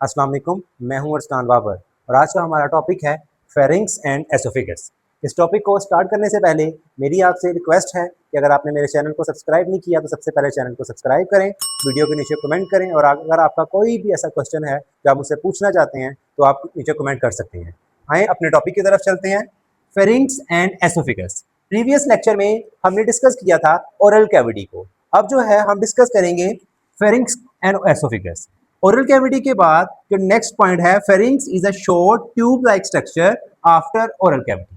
अस्सलाम वालेकुम, मैं हूं अरसलान बाबर और आज का हमारा टॉपिक है फेरिंग्स एंड एसोफेगस। इस टॉपिक को स्टार्ट करने से पहले मेरी आपसे रिक्वेस्ट है कि अगर आपने मेरे चैनल को सब्सक्राइब नहीं किया तो सबसे पहले चैनल को सब्सक्राइब करें, वीडियो के नीचे कमेंट करें और अगर आपका कोई भी ऐसा क्वेश्चन है जो आप मुझसे पूछना चाहते हैं तो आप नीचे कमेंट कर सकते हैं। आए अपने टॉपिक की तरफ चलते हैं, pharynx and oesophagus. Previous lecture में हमने डिस्कस किया था ओरल कैविटी को। अब जो है हम डिस्कस करेंगे pharynx and oesophagus. Oral cavity के बाद जो नेक्स्ट पॉइंट है, pharynx is a short tube like structure after oral cavity.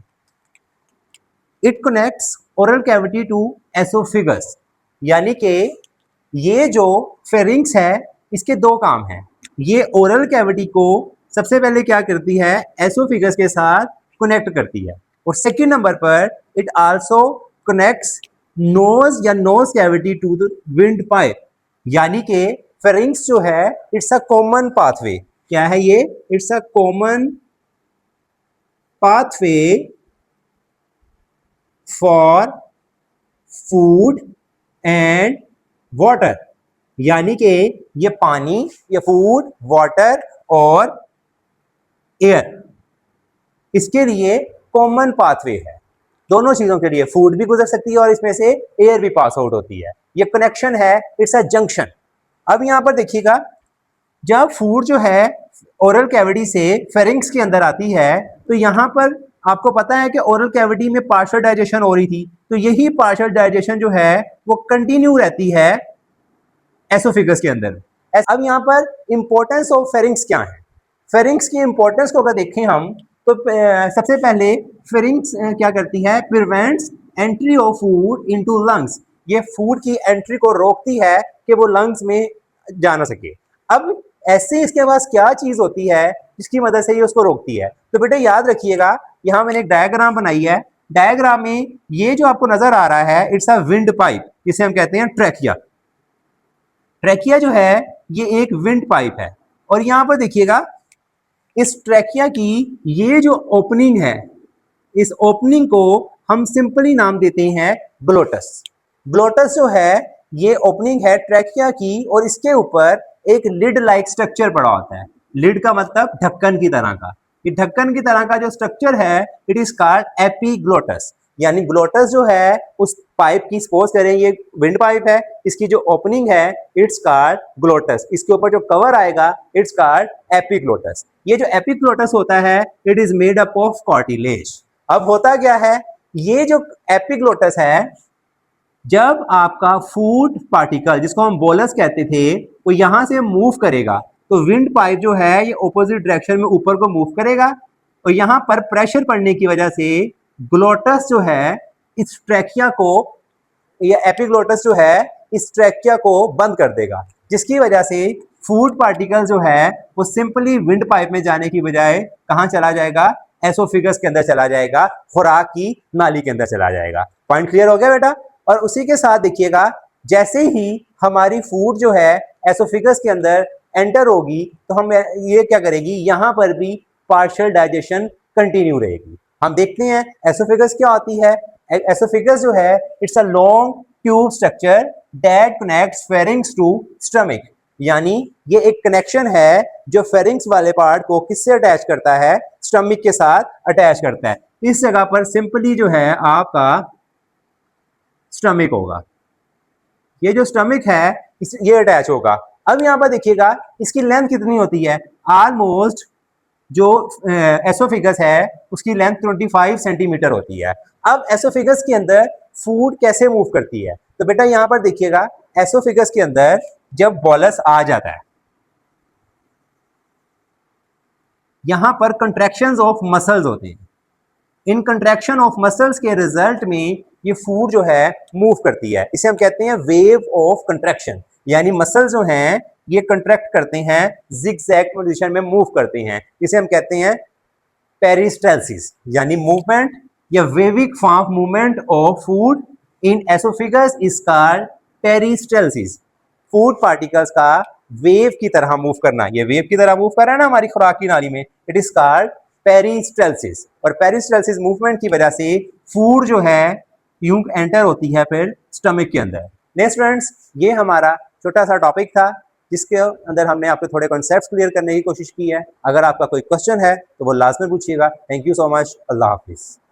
It connects oral cavity to oesophagus. यानी कि ये जो फेरिंग्स है इसके दो काम हैं। ये ओरल कैविटी को सबसे पहले क्या करती है, एसोफेगस के साथ कनेक्ट करती है। और सेकंड नंबर पर इट आल्सो कनेक्ट्स नोज या nose cavity to the windpipe. यानी कि फेरिंग्स जो है इट्स अ कॉमन पाथवे। क्या है ये? It's a common pathway for food and water. यानी कि ये पानी, ये फूड, वाटर और एयर, इसके लिए कॉमन पाथवे है। दोनों चीजों के लिए फूड भी गुजर सकती है और इसमें से एयर भी पास आउट होती है। ये कनेक्शन है, इट्स अ जंक्शन। अब यहां पर देखिएगा, जब फूड जो है ओरल कैविटी से फेरिंग्स के अंदर आती है तो यहां पर आपको पता है कि ओरल कैविटी में पार्शियल डाइजेशन हो रही थी, तो यही पार्शियल डाइजेशन जो है वो कंटिन्यू रहती है एसोफेगस के अंदर। अब यहां पर इंपॉर्टेंस ऑफ फेरिंग्स क्या है? फेरिंग्स की इंपॉर्टेंस को अगर देखें हम तो सबसे पहले फेरिंग्स क्या करती है, prevents entry of food into lungs. ये फूड की एंट्री को रोकती है कि वो लंग्स में जा ना सके। अब ऐसे इसके पास क्या चीज होती है जिसकी मदद से ये उसको रोकती है? तो बेटा याद रखिएगा, यहां मैंने एक डायग्राम बनाई है। डायग्राम में ये जो आपको नजर आ रहा है इट्स अ विंड पाइप, जिसे हम कहते हैं ट्रैकिया। ट्रैकिया जो है ये एक विंड पाइप है और यहां पर देखिएगा इस ट्रैकिया की ये जो ओपनिंग है, इस ओपनिंग को हम सिंपली नाम देते हैं ग्लोटस। ग्लोटस जो है ये ओपनिंग है ट्रैकिया की और इसके ऊपर एक लिड लाइक स्ट्रक्चर पड़ा होता है। लिड का मतलब ढक्कन की तरह का। ये ढक्कन की तरह का जो स्ट्रक्चर है इट इज कॉल्ड एपीग्लोटस। यानी ग्लोटस जो है उस पाइप की, सपोज करें ये विंड पाइप है, इसकी जो ओपनिंग है इट्स कॉल्ड ग्लोटस। इसके ऊपर जो कवर आएगा इट्स कॉल्ड एपीग्लोटस। ये जो एपीग्लोटस होता है it is made up of cartilage. अब होता क्या है, ये जो एपीग्लोटस है, जब आपका फूड पार्टिकल जिसको हम बोलस कहते थे वो यहां से मूव करेगा तो विंड पाइप जो है ये ऑपोजिट डायरेक्शन में ऊपर को मूव करेगा और यहां पर प्रेशर पड़ने की वजह से ग्लोटस जो है इस ट्रैकिया को, या एपिग्लोटस जो है इस ट्रैकिया को बंद कर देगा, जिसकी वजह से फूड पार्टिकल जो है वो सिंपली विंड पाइप में जाने की बजाय कहां चला जाएगा, एसोफेगस के अंदर चला जाएगा, खुराक की नाली के अंदर चला जाएगा। पॉइंट क्लियर हो गया बेटा? और उसी के साथ देखिएगा, जैसे ही हमारी फूड जो है एसोफेगस के अंदर एंटर होगी तो हम ये क्या करेगी, यहां पर भी पार्शियल डाइजेशन कंटिन्यू रहेगी। हम देखते हैं एसोफेगस क्या होती है। एसोफेगस जो है it's a long tube structure that connects pharynx to stomach. यानी ये एक कनेक्शन है जो फेरिंग्स वाले पार्ट को किससे अटैच करता है, स्टमक के साथ अटैच करता है। इस जगह पर सिंपली जो है आपका स्टमक होगा, ये जो स्टमक है ये अटैच होगा। अब यहां पर देखिएगा इसकी लेंथ कितनी होती है, ऑलमोस्ट जो एसोफेगस है उसकी लेंथ 25 सेंटीमीटर होती है। अब एसोफेगस के अंदर फूड कैसे मूव करती है, तो बेटा यहां पर देखिएगा एसोफेगस के अंदर जब बॉलस आ जाता है, यहां पर कंट्रैक्शंस ऑफ मसल्स होते हैं। इन कंट्रैक्शन ऑफ मसल्स के रिजल्ट में ये फूड जो है मूव करती है। इसे हम कहते हैं वेव ऑफ कंट्रैक्शन। यानी मसल्स जो हैं ये कंट्रैक्ट करते हैं, जिगजैग पोजीशन में मूव करते हैं। इसे हम कहते हैं पेरिस्टाल्सिस, यानी मूवमेंट या वेविक form movement of food in oesophagus is called peristalsis. Food particles का वेव की तरह मूव करना, ये वेव की तरह मूव कर रहा है ना हमारी खुराक की नाली में, इट इज कॉल्ड पेरिस्टाल्सिस। और पेरिस्टाल्सिस मूवमेंट की वजह से फूड जो है यूं एंटर होती है फिर स्टमक के अंदर। नेक्स्ट फ्रेंड्स, ये हमारा छोटा सा टॉपिक था जिसके अंदर हमने आपके थोड़े कॉन्सेप्ट्स क्लियर करने की कोशिश की है। अगर आपका कोई क्वेश्चन है तो वो लाजमी पूछिएगा। Thank you so much. अल्लाह हाफिज़।